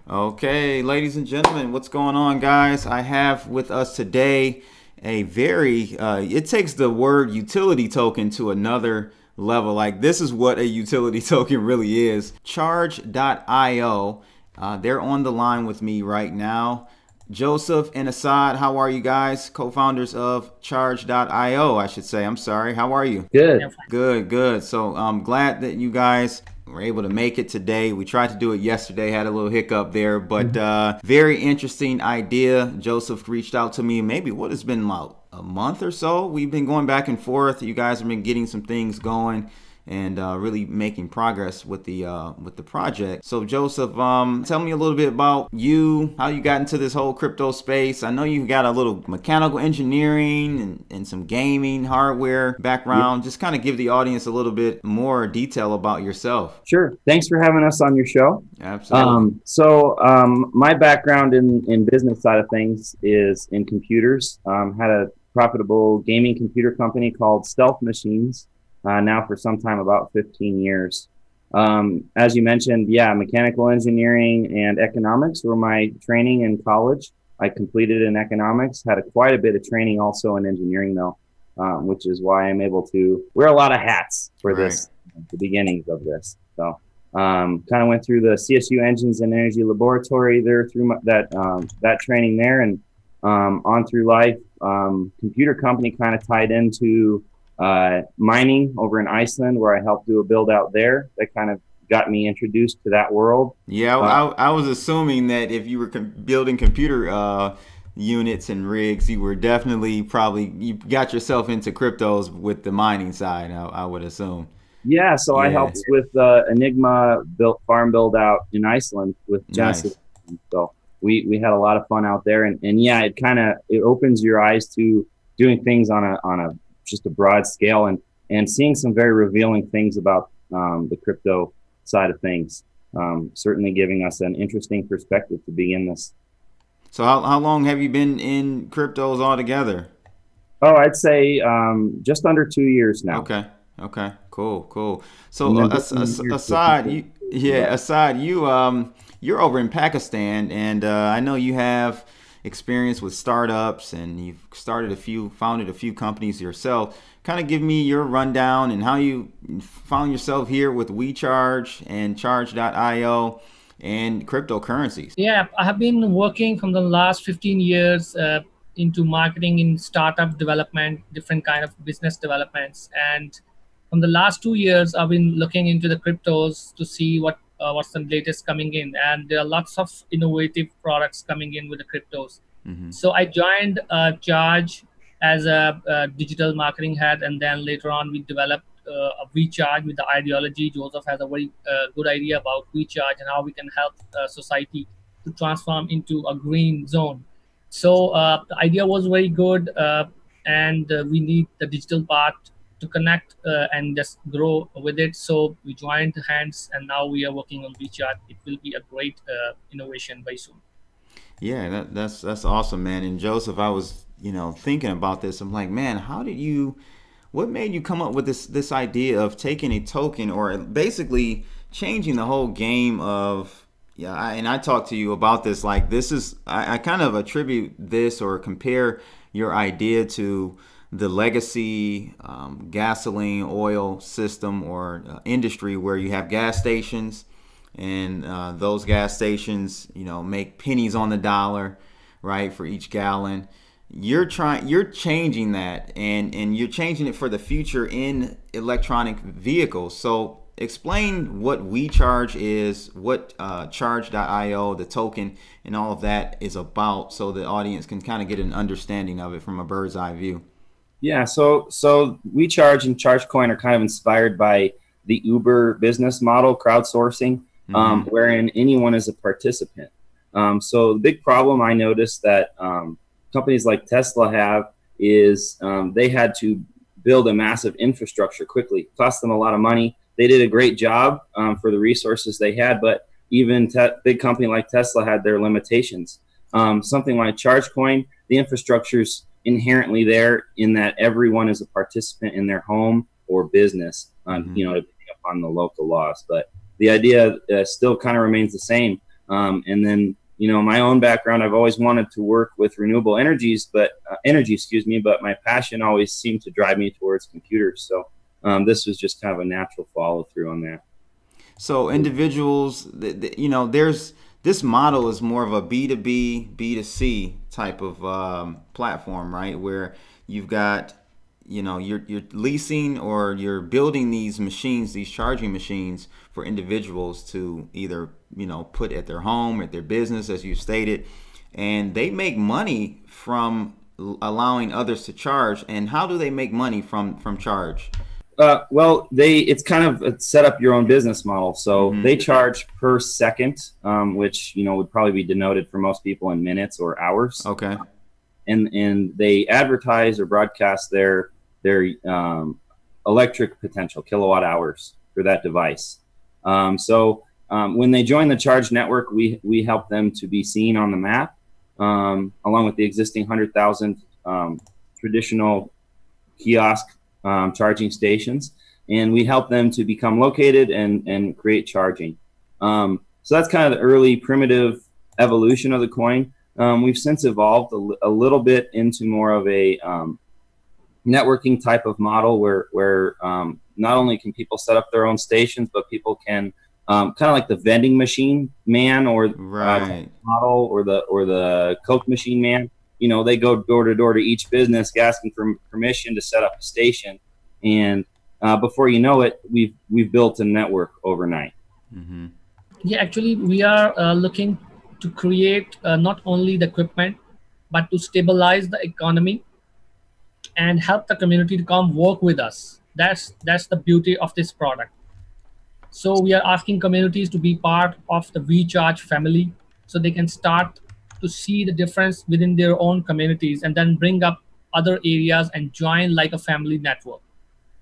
Okay, ladies and gentlemen, what's going on, guys? I have with us today a very, it takes the word utility token to another level. Like, this is what a utility token really is. Charge.io, they're on the line with me right now. Joseph and Assad, how are you guys? Co-founders of Charge.io, I should say. I'm sorry. How are you? Good. Good, good. So I'm glad that you guys were able to make it today. We tried to do it yesterday, had a little hiccup there, but very interesting idea. Joseph reached out to me maybe what has been about a month or so. We've been going back and forth. You guys have been getting some things going and really making progress with the project. So Joseph, tell me a little bit about you, how you got into this whole crypto space. I know you got a little mechanical engineering and some gaming hardware background. Just kind of give the audience a little bit more detail about yourself. Sure. Thanks for having us on your show. Absolutely. My background in business side of things is in computers. Had a profitable gaming computer company called Stealth Machines. Now for some time, about 15 years. As you mentioned, mechanical engineering and economics were my training in college. I completed in economics, had quite a bit of training also in engineering though, which is why I'm able to wear a lot of hats for this, the beginnings of this. So kind of went through the CSU Engines and Energy Laboratory there through that training there, and on through life. Computer company kind of tied into mining over in Iceland, where I helped do a build out there. That kind of got me introduced to that world. Yeah, I was assuming that if you were building computer units and rigs, you were definitely you got yourself into cryptos with the mining side, I would assume. Yeah, so I helped with Enigma farm build out in Iceland with Genesis. Nice. So we had a lot of fun out there, and yeah, it opens your eyes to doing things on a just a broad scale, and seeing some very revealing things about the crypto side of things. Certainly giving us an interesting perspective to begin this. So how long have you been in cryptos altogether? Oh, I'd say just under 2 years now. Okay, cool. So Assad, you're over in Pakistan, and I know you have experience with startups, and you've founded a few companies yourself. Kind of give me your rundown and how you found yourself here with WeCharge and Charge.io and cryptocurrencies. Yeah, I have been working from the last 15 years into marketing in startup development, different kind of business developments. And from the last 2 years, I've been looking into the cryptos to see what's the latest coming in, and there are lots of innovative products coming in with the cryptos. So I joined Charge as a digital marketing head, and then later on we developed a WeCharge with the ideology. Joseph has a very good idea about WeCharge and how we can help society to transform into a green zone. So the idea was very good, and we need the digital part to connect and just grow with it. So we joined hands, and now we are working on WeChat. It will be a great innovation very soon. Yeah, that's awesome, man. And Joseph, I was thinking about this. I'm like, man, what made you come up with this idea of taking a token, or basically changing the whole game of and I talked to you about this. Like, I kind of attribute this or compare your idea to the legacy gasoline oil system or industry, where you have gas stations, and those gas stations make pennies on the dollar, right, for each gallon. You're changing that, and you're changing it for the future in electronic vehicles. So explain what WeCharge is, what Charge.io, the token, and all of that is about, so the audience can kind of get an understanding of it from a bird's eye view. Yeah, so WeCharge and ChargeCoin are kind of inspired by the Uber business model, crowdsourcing, wherein anyone is a participant. So the big problem I noticed that companies like Tesla have is they had to build a massive infrastructure quickly. It cost them a lot of money. They did a great job for the resources they had, but even big company like Tesla had their limitations. Something like ChargeCoin, the infrastructure's inherently there in that everyone is a participant in their home or business, depending upon the local laws. But the idea still kind of remains the same. And then, my own background, I've always wanted to work with renewable energies, but but my passion always seemed to drive me towards computers. So this was just kind of a natural follow through on that. So individuals, there's this model is more of a B2B, B2C type of platform, right? Where you've got, you're leasing or you're building these machines, these charging machines for individuals to either, put at their home, at their business, as you stated, and they make money from allowing others to charge. And how do they make money from charge? Well, it's kind of a set up your own business model. So they charge per second, which, would probably be denoted for most people in minutes or hours. Okay. And they advertise or broadcast their electric potential, kilowatt hours for that device. So when they join the Charge network, we help them to be seen on the map, along with the existing 100,000 traditional kiosk charging stations, and we help them to become located and create charging. So that's kind of the early primitive evolution of the coin. We've since evolved a little bit into more of a networking type of model where not only can people set up their own stations, but people can kind of like the vending machine man or model or the Coke machine man. They go door to door to each business asking for permission to set up a station, and before you know it, we've built a network overnight. Mm-hmm. Yeah, actually, we are looking to create not only the equipment, but to stabilize the economy and help the community to come work with us. That's the beauty of this product. So we are asking communities to be part of the WeCharge family, so they can start to see the difference within their own communities and then bring up other areas and join like a family network.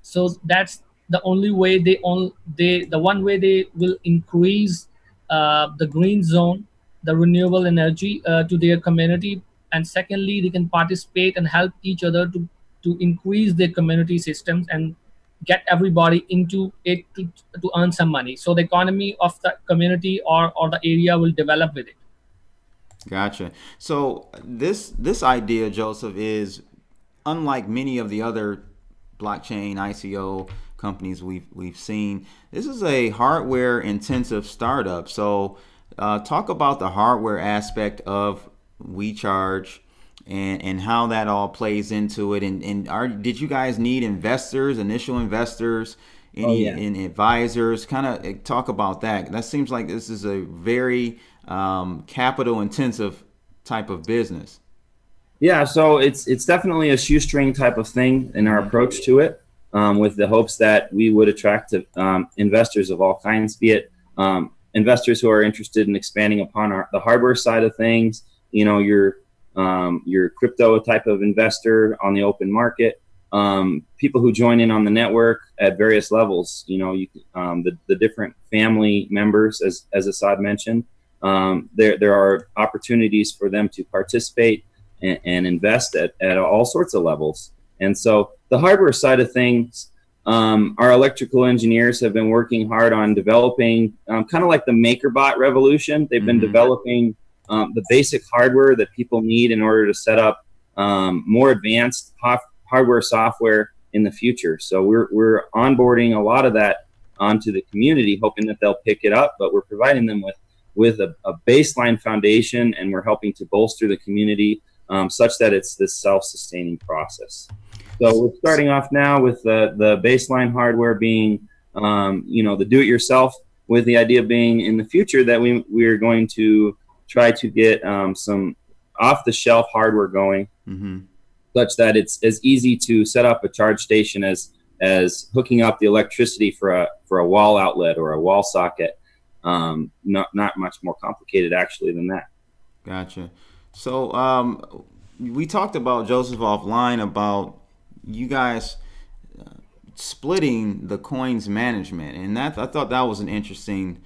So that's the only way the one way they will increase the green zone, the renewable energy to their community. And secondly, they can participate and help each other to increase their community systems and get everybody into it to earn some money. So the economy of the community or the area will develop with it. Gotcha. So this idea, Joseph, is unlike many of the other blockchain ICO companies we've seen. This is a hardware intensive startup. So talk about the hardware aspect of WeCharge and how that all plays into it. And did you guys need investors, initial investors, any advisors? Kind of talk about that. That seems like this is a very capital intensive type of business. Yeah, so it's definitely a shoestring type of thing in our approach to it, with the hopes that we would attract investors of all kinds, be it investors who are interested in expanding upon the hardware side of things, your crypto type of investor on the open market, people who join in on the network at various levels, the different family members, as Asad mentioned. There are opportunities for them to participate and invest at all sorts of levels. And so the hardware side of things, our electrical engineers have been working hard on developing kind of like the MakerBot revolution. They've been developing the basic hardware that people need in order to set up more advanced hardware software in the future. So we're onboarding a lot of that onto the community, hoping that they'll pick it up, but we're providing them with a baseline foundation, and we're helping to bolster the community such that it's this self-sustaining process. So we're starting off now with the baseline hardware being, the do-it-yourself, with the idea being in the future that we're going to try to get some off-the-shelf hardware going, such that it's as easy to set up a charge station as hooking up the electricity for a wall outlet or a wall socket. Not much more complicated actually than that. Gotcha. So we talked about, Joseph, offline about you guys splitting the coins management, and I thought that was an interesting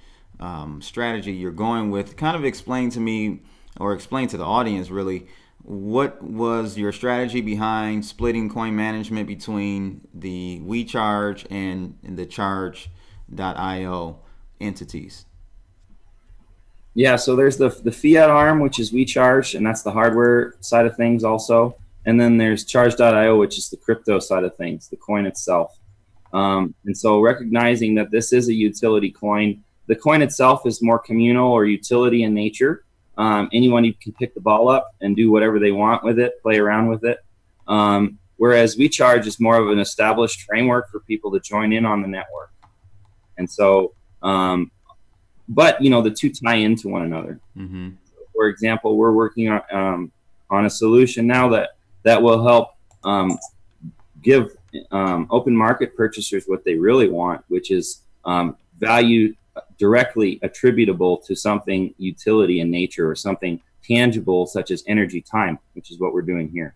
strategy you're going with. Kind of explain to me, or explain to the audience really, what was your strategy behind splitting coin management between the WeCharge and the Charge.io entities? Yeah, so there's the fiat arm, which is WeCharge, and that's the hardware side of things also. And then there's Charge.io, which is the crypto side of things, the coin itself. And so recognizing that this is a utility coin, the coin itself is more communal or utility in nature. Anyone can pick the ball up and do whatever they want with it, play around with it. Whereas WeCharge is more of an established framework for people to join in on the network. And so, but you know, the two tie into one another. Mm-hmm. For example, we're working on a solution now that will help give open market purchasers what they really want, which is value directly attributable to something utility in nature or something tangible such as energy time, which is what we're doing here.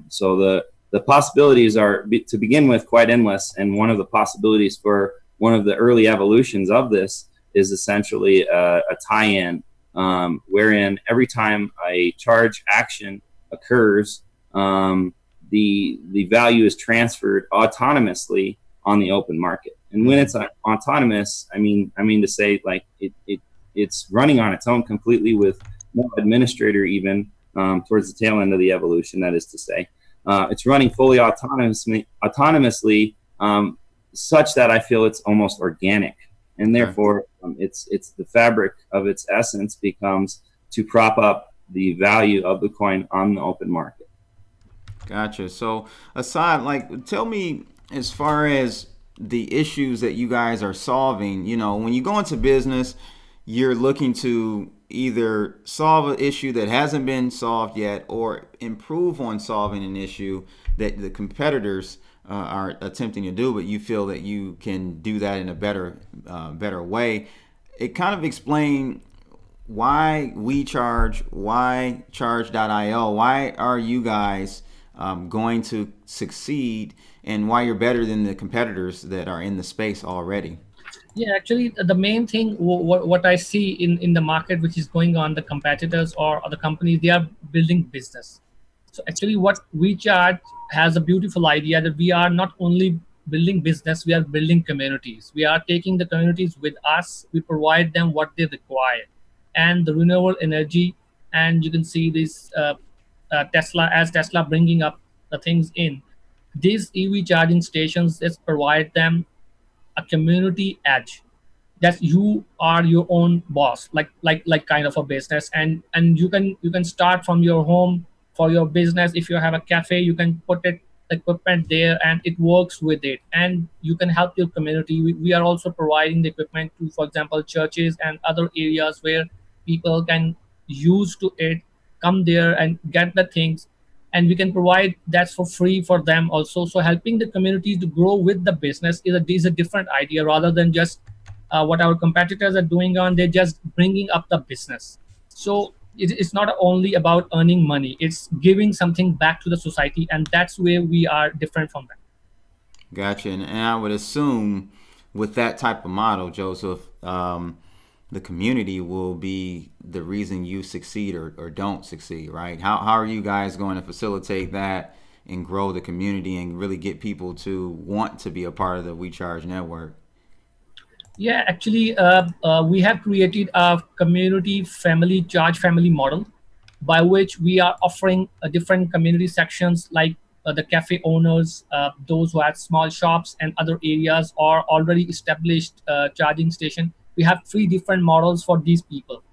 So the possibilities are, to begin with, quite endless. And one of the possibilities for one of the early evolutions of this is essentially a tie-in wherein every time a charge action occurs, the value is transferred autonomously on the open market. And when it's autonomous, I mean to say, like, it's running on its own completely with no administrator even towards the tail end of the evolution, that is to say. It's running fully autonomously such that I feel it's almost organic. And therefore, it's the fabric of its essence becomes to prop up the value of the coin on the open market. Gotcha. So aside, like, tell me, as far as the issues that you guys are solving, you know, when you go into business, you're looking to either solve an issue that hasn't been solved yet or improve on solving an issue that the competitors are attempting to do, but you feel that you can do that in a better way. It kind of explain why WeCharge, why Charge.io, why are you guys going to succeed, and why you're better than the competitors that are in the space already? Yeah, actually, the main thing, what I see in the market, which is going on, the competitors or other companies, they are building business. So actually, what WeCharge has a beautiful idea that we are not only building business, we are building communities. We are taking the communities with us. We provide them what they require, and the renewable energy. And you can see this Tesla bringing up the things in. These EV charging stations just provide them a community edge, that you are your own boss, like kind of a business, and you can start from your home for your business. If you have a cafe, you can put it equipment there and it works with it, and you can help your community. We are also providing the equipment to, for example, churches and other areas where people can use to it, come there and get the things, and we can provide that for free for them also. So helping the communities to grow with the business is a different idea, rather than just what our competitors are doing on, they're just bringing up the business. So it's not only about earning money, it's giving something back to the society, and that's where we are different from them. Gotcha. And I would assume with that type of model, Joseph, the community will be the reason you succeed or don't succeed, right? How are you guys going to facilitate that and grow the community and really get people to want to be a part of the WeCharge network? Yeah, actually, we have created a community family charge family model, by which we are offering different community sections, like the cafe owners, those who have small shops and other areas, or already established charging station. We have 3 different models for these people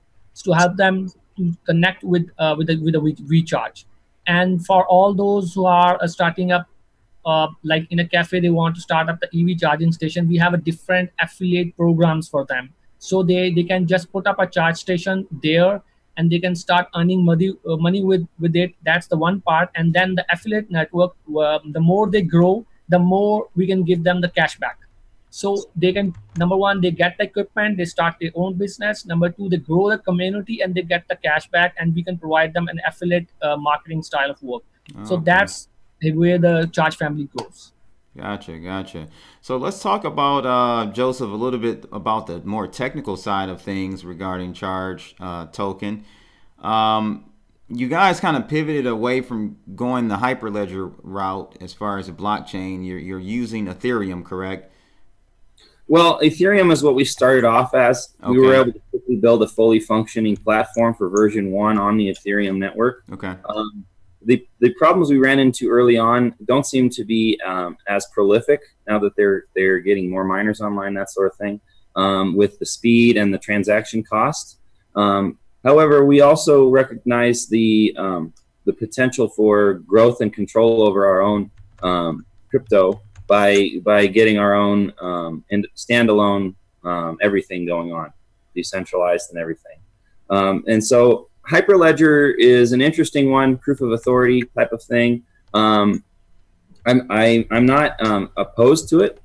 to help them to connect with the WeCharge. And for all those who are starting up, like in a cafe, they want to start up the EV charging station, we have a different affiliate programs for them. So they can just put up a charge station there, and they can start earning money with it. That's the one part. And then the affiliate network, the more they grow, the more we can give them the cash back. So they can, number one, they get the equipment, they start their own business. Number 2, they grow the community and they get the cash back, and we can provide them an affiliate marketing style of work. So that's where the charge family goes. Gotcha. So let's talk about, Joseph, a little bit about the more technical side of things regarding Charge token. You guys kind of pivoted away from going the Hyperledger route as far as the blockchain. You're using Ethereum, correct? Well, Ethereum is what we started off as. Okay. We were able to quickly build a fully functioning platform for version 1 on the Ethereum network. Okay. The problems we ran into early on don't seem to be as prolific now that they're getting more miners online, that sort of thing, with the speed and the transaction cost. However, we also recognize the potential for growth and control over our own crypto by getting our own and standalone everything going on, decentralized and everything. And so Hyperledger is an interesting one, proof of authority type of thing. I'm not opposed to it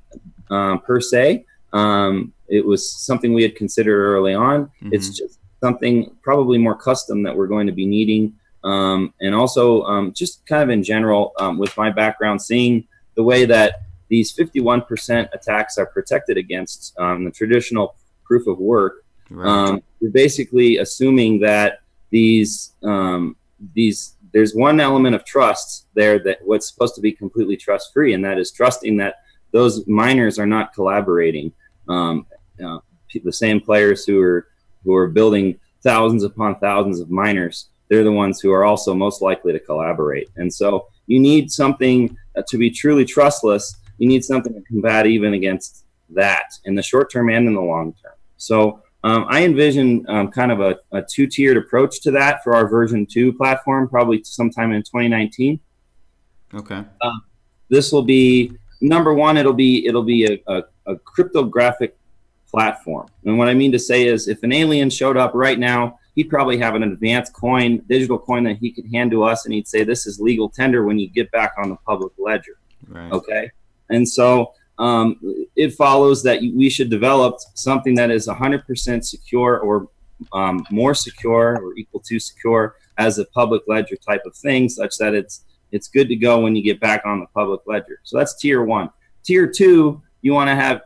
per se. It was something we had considered early on. Mm-hmm. It's just something probably more custom that we're going to be needing. And also just kind of in general, with my background, seeing the way that these 51% attacks are protected against the traditional proof of work, right. You're basically assuming that there's one element of trust there that what's supposed to be completely trust-free, and that is trusting that those miners are not collaborating. The same players who are building thousands upon thousands of miners, they're the ones who are also most likely to collaborate. And so you need something to be truly trustless. You need something to combat even against that in the short term and in the long term. So I envision kind of a two-tiered approach to that for our version 2 platform, probably sometime in 2019. Okay. This will be, number one, it'll be a cryptographic platform. And what I mean to say is, if an alien showed up right now, he'd probably have an advanced coin, digital coin that he could hand to us, and he'd say, this is legal tender when you get back on the public ledger. Right. Okay. And so it follows that we should develop something that is 100% secure or more secure or equal to secure as a public ledger type of thing, such that it's good to go when you get back on the public ledger. So that's tier 1. Tier 2, you want to have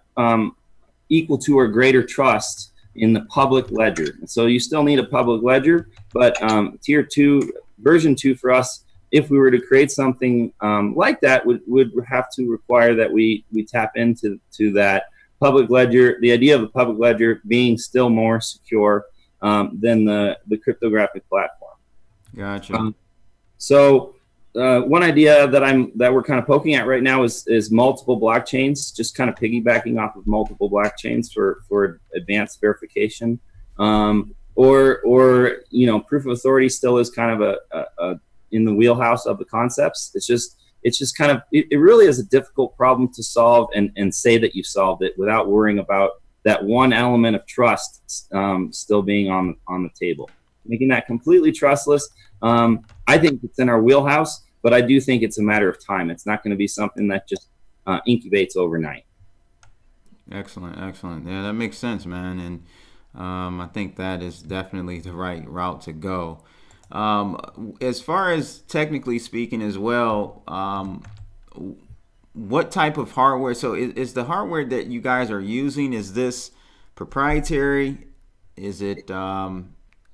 equal to or greater trust in the public ledger. So you still need a public ledger, but tier 2, version 2 for us, if we were to create something like that, would have to require that we tap into that public ledger, the idea of the public ledger being still more secure than the cryptographic platform. Gotcha. So one idea that we're kind of poking at right now is multiple blockchains, just kind of piggybacking off of multiple blockchains for advanced verification. Or proof of authority still is kind of a in the wheelhouse of the concepts. It's just kind of, it really is a difficult problem to solve and say that you solved it without worrying about that one element of trust still being on the table. Making that completely trustless, I think it's in our wheelhouse, but I do think it's a matter of time. It's not going to be something that just incubates overnight. Excellent. Yeah, that makes sense, man. And I think that is definitely the right route to go. As far as technically speaking as well, what type of hardware? So is the hardware that you guys are using, is this proprietary? Is it out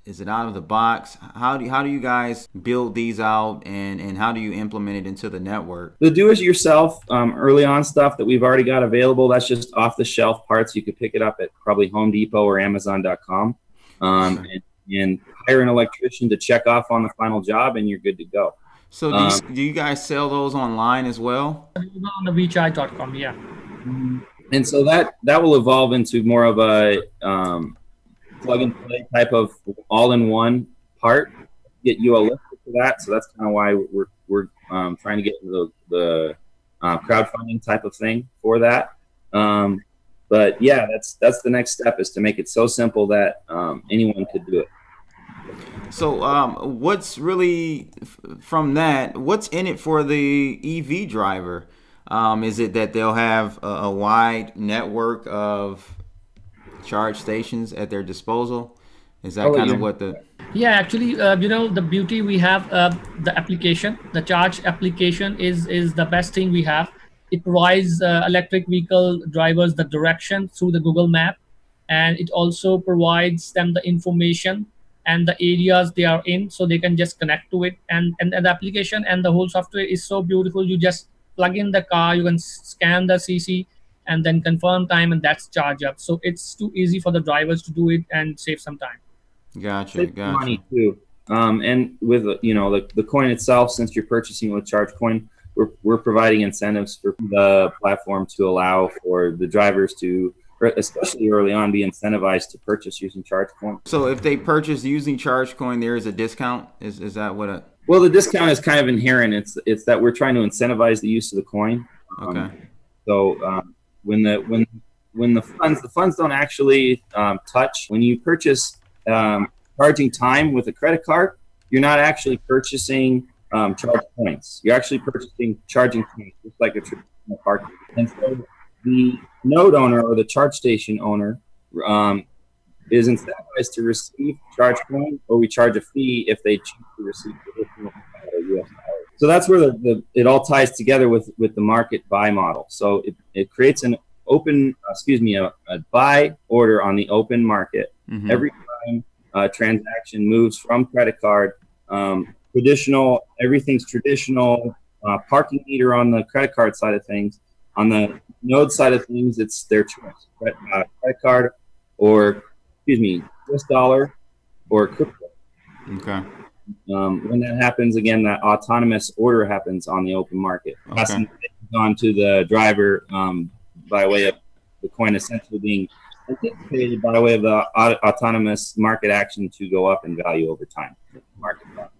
of the box? How do you guys build these out, and how do you implement it into the network? The do-it-yourself early on stuff that we've already got available, that's just off-the-shelf parts. You could pick it up at probably Home Depot or Amazon.com. And hire an electrician to check off on the final job, and you're good to go. So do you guys sell those online as well? On the WeChat.com, yeah. And so that will evolve into more of a plug-and-play type of all-in-one part. Get you a list for that, so that's kind of why we're trying to get into the crowdfunding type of thing for that. But yeah, that's the next step, is to make it so simple that anyone could do it. So what's really from that? What's in it for the EV driver? Is it that they'll have a wide network of charge stations at their disposal? Is that kind of what the? Yeah, actually, the beauty we have, the application, the charge application is the best thing we have. It provides electric vehicle drivers the direction through the Google Map, and it also provides them the information and the areas they are in, so they can just connect to it. And the application and the whole software is so beautiful. You just plug in the car, you can scan the CC, and then confirm time, and that's charge up. So it's too easy for the drivers to do it and save some time. Gotcha, Save gotcha. money too. And with the coin itself, since you're purchasing with ChargeCoin, we're providing incentives for the platform to allow for the drivers to, especially early on, be incentivized to purchase using ChargeCoin. So if they purchase using ChargeCoin, there is a discount. Is that what a? Well, the discount is kind of inherent. It's that we're trying to incentivize the use of the coin. Okay. So when the funds don't actually touch, when you purchase charging time with a credit card, you're not actually purchasing charge points. You're actually purchasing charging points, just like a traditional card. And so the node owner or the charge station owner is incentivized to receive charge coin, or we charge a fee if they choose to receive additional US dollars. So that's where it all ties together with the market buy model. So it creates an open, a buy order on the open market. Mm-hmm. Every time a transaction moves from credit card, traditional, everything's traditional, parking meter on the credit card side of things. On the node side of things, it's their choice, credit card or, US dollar or crypto. Okay. When that happens, again, that autonomous order happens on the open market. Okay. On to the driver by way of the coin essentially being anticipated by way of the autonomous market action to go up in value over time. Market value.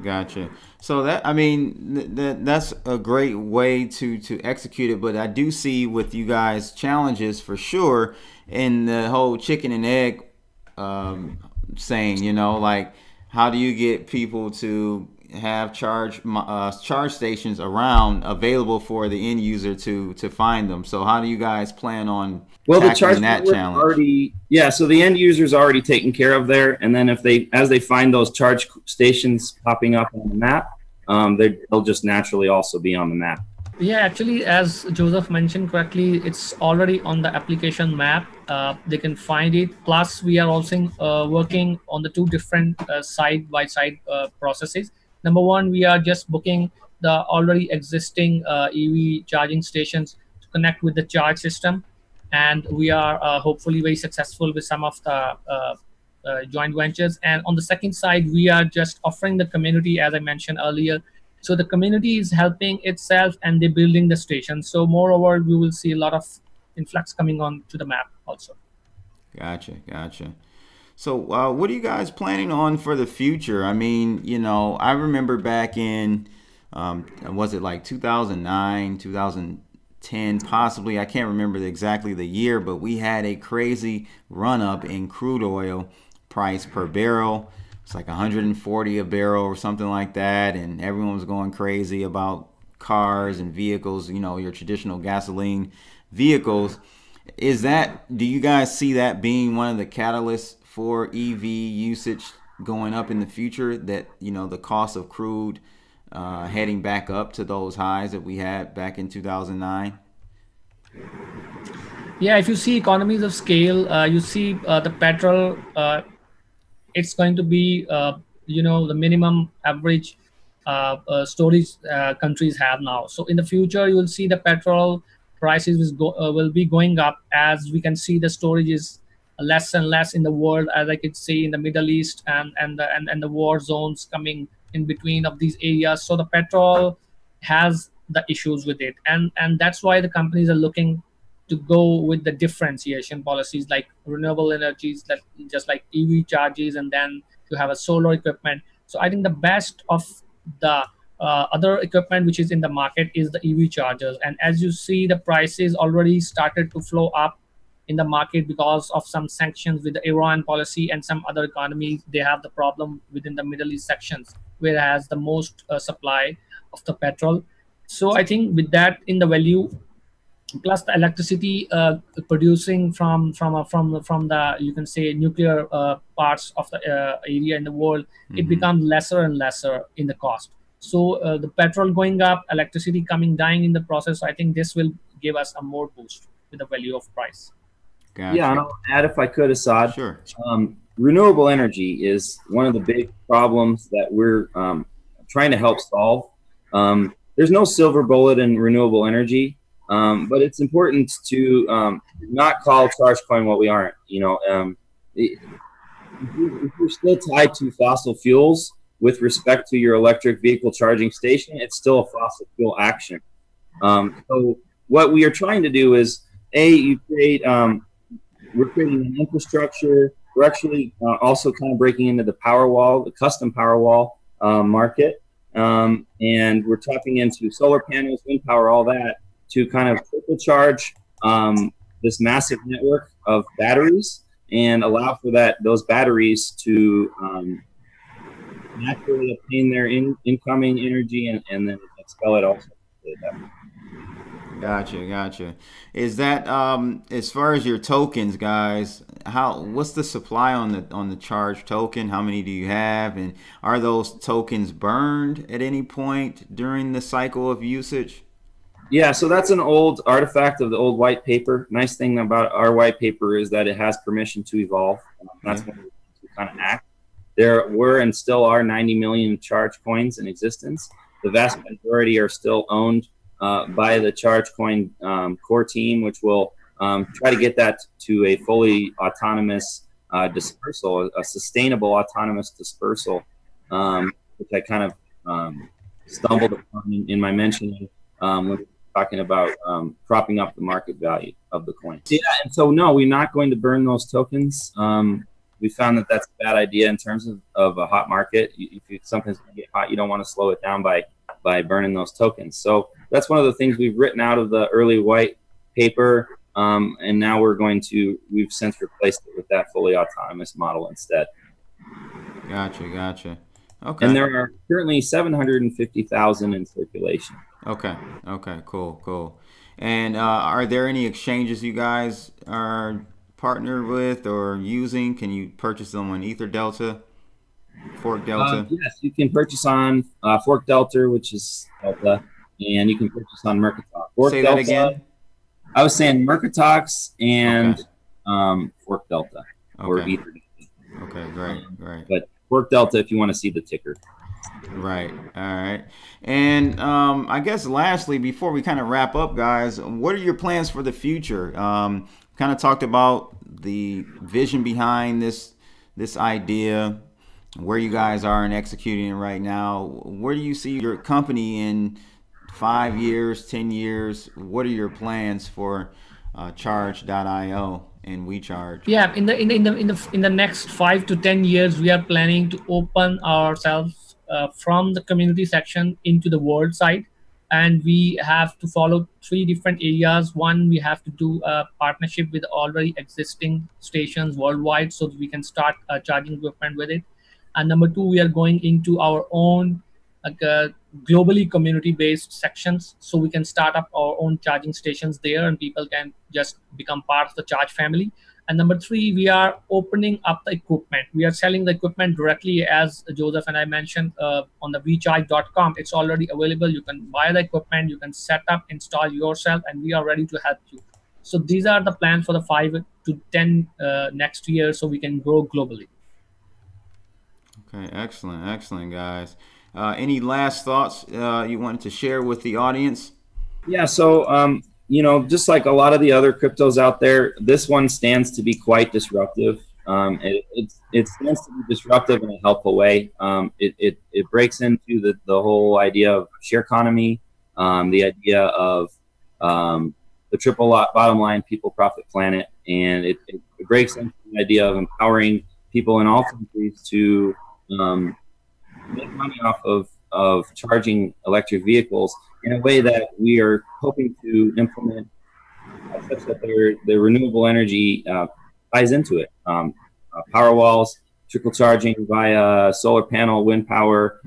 Gotcha. So that's a great way to execute it, but I do see with you guys challenges for sure in the whole chicken and egg saying, like how do you get people to have charge stations around available for the end user to find them? So how do you guys plan on tackling that challenge? So the end user's already taken care of there, and then as they find those charge stations popping up on the map, they'll just naturally also be on the map. Yeah, actually, as Joseph mentioned correctly, it's already on the application map. They can find it. Plus, we are also working on the two different side-by-side processes. Number one, we are just booking the already existing EV charging stations to connect with the charge system. And we are hopefully very successful with some of the joint ventures. And on the second side, we are just offering the community, as I mentioned earlier. So the community is helping itself and they're building the station. So moreover, we will see a lot of influx coming on to the map also. Gotcha. So what are you guys planning on for the future? I mean, I remember back in, was it like 2009, 2010, possibly, I can't remember exactly the year, but we had a crazy run up in crude oil price per barrel. It's like 140 a barrel or something like that. And everyone was going crazy about cars and vehicles, your traditional gasoline vehicles. Do you guys see that being one of the catalysts for EV usage going up in the future, that, the cost of crude heading back up to those highs that we had back in 2009? Yeah, if you see economies of scale, you see the petrol, it's going to be, the minimum average storage countries have now. So in the future, you will see the petrol prices will be going up, as we can see the storage is less and less in the world, as I could see in the Middle East and the war zones coming in between of these areas. So the petrol has the issues with it, and that's why the companies are looking to go with the differentiation policies like renewable energies, that just like EV charges, and then you have a solar equipment. So I think the best of the other equipment which is in the market is the EV chargers. And as you see, the prices already started to flow up in the market because of some sanctions with the Iran policy, and some other economies, they have the problem within the Middle East sections, where has the most supply of the petrol. So I think with that in the value, plus the electricity producing from the, you can say, nuclear parts of the area in the world, it becomes lesser and lesser in the cost. So the petrol going up, electricity dying in the process. So I think this will give us a more boost with the value of price. Gotcha. Yeah, and I'll add, if I could, Assad. Sure. Renewable energy is one of the big problems that we're trying to help solve. There's no silver bullet in renewable energy. But it's important to not call ChargeCoin what we aren't. You know, if you're still tied to fossil fuels with respect to your electric vehicle charging station, it's still a fossil fuel action. So what we are trying to do is, we're creating an infrastructure. We're actually also kind of breaking into the Powerwall, the custom Powerwall market. And we're tapping into solar panels, wind power, all that, to kind of trickle charge this massive network of batteries and allow for those batteries to naturally obtain their incoming energy and then expel it also. Gotcha. Is that as far as your tokens, guys? What's the supply on the charge token? How many do you have, and are those tokens burned at any point during the cycle of usage? Yeah, so that's an old artifact of the old white paper. Nice thing about our white paper is that it has permission to evolve. That's when we kind of act. There were and still are 90 million charge coins in existence. The vast majority are still owned by the ChargeCoin core team, which will try to get that to a fully autonomous dispersal, a sustainable autonomous dispersal, which I kind of stumbled upon in my mentioning when we were talking about propping up the market value of the coin. Yeah, and so no, we're not going to burn those tokens. We found that that's a bad idea in terms of a hot market. If something's going to get hot, you don't want to slow it down by burning those tokens. So that's one of the things we've written out of the early white paper, and now we've since replaced it with that fully autonomous model instead. Gotcha. Okay. And there are currently 750,000 in circulation. Okay, cool. And are there any exchanges you guys are partnered with or using? Can you purchase them on Ether Delta, Fork Delta? Yes, you can purchase on Fork Delta, which is Delta, and you can purchase on Mercatox. Say that again? I was saying Mercatox and Fork Delta or Ether Delta. Okay, great. But Fork Delta if you want to see the ticker. Right. All right. And I guess lastly, before we kind of wrap up, guys, what are your plans for the future? Kind of talked about the vision behind this idea, where you guys are in executing it right now. Where do you see your company in 5 years, 10 years? What are your plans for Charge.io and WeCharge? Yeah, in the next 5 to 10 years, we are planning to open ourselves from the community section into the world side, and we have to follow 3 different areas. One, we have to do a partnership with already existing stations worldwide so that we can start charging equipment with it. And number 2, we are going into our own globally community-based sections, so we can start up our own charging stations there, and people can just become part of the Charge family. And number 3, we are opening up the equipment. We are selling the equipment directly, as Joseph and I mentioned, on the WeCharge.com. It's already available. You can buy the equipment, you can set up, install yourself, and we are ready to help you. So these are the plans for the 5 to 10 next year, so we can grow globally. Okay, excellent, guys. Any last thoughts you wanted to share with the audience? Yeah, so just like a lot of the other cryptos out there, this one stands to be quite disruptive. It stands to be disruptive in a helpful way. It breaks into the whole idea of share economy, the idea of the triple bottom line, people, profit, planet, and it breaks into the idea of empowering people in all countries to make money off of charging electric vehicles in a way that we are hoping to implement such that the renewable energy ties into it. Power walls, trickle charging via solar panel, wind power,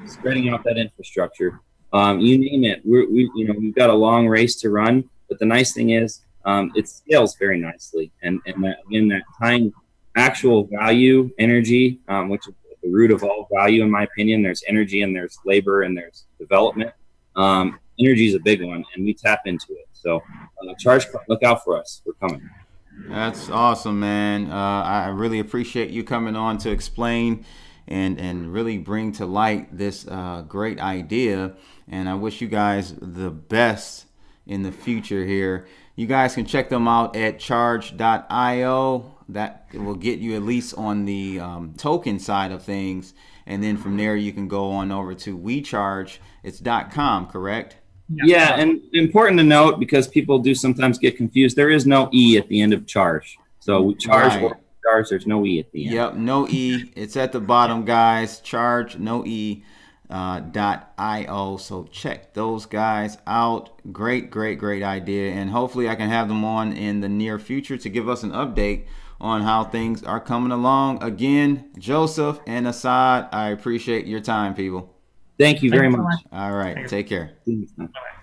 spreading out that infrastructure. You name it. We've got a long race to run, but the nice thing is it scales very nicely, and that tying actual value, energy, which is the root of all value, in my opinion. There's energy and there's labor and there's development. Energy is a big one, and we tap into it. So Charge, look out for us. We're coming. That's awesome, man. I really appreciate you coming on to explain and really bring to light this great idea. And I wish you guys the best in the future here. You guys can check them out at charge.io. That will get you at least on the token side of things. And then from there, you can go on over to WeCharge. It's .com, correct? Yeah, and important to note, because people do sometimes get confused, there is no E at the end of charge. So we charge Right. or charge, there's no E at the end. Yep, no E. It's at the bottom, guys. Charge, no E. .io. So check those guys out. Great idea, and hopefully I can have them on in the near future to give us an update on how things are coming along. Again, Joseph and Assad, I appreciate your time, people. Thank you very Thank you so much. much. All right, take care. Bye-bye.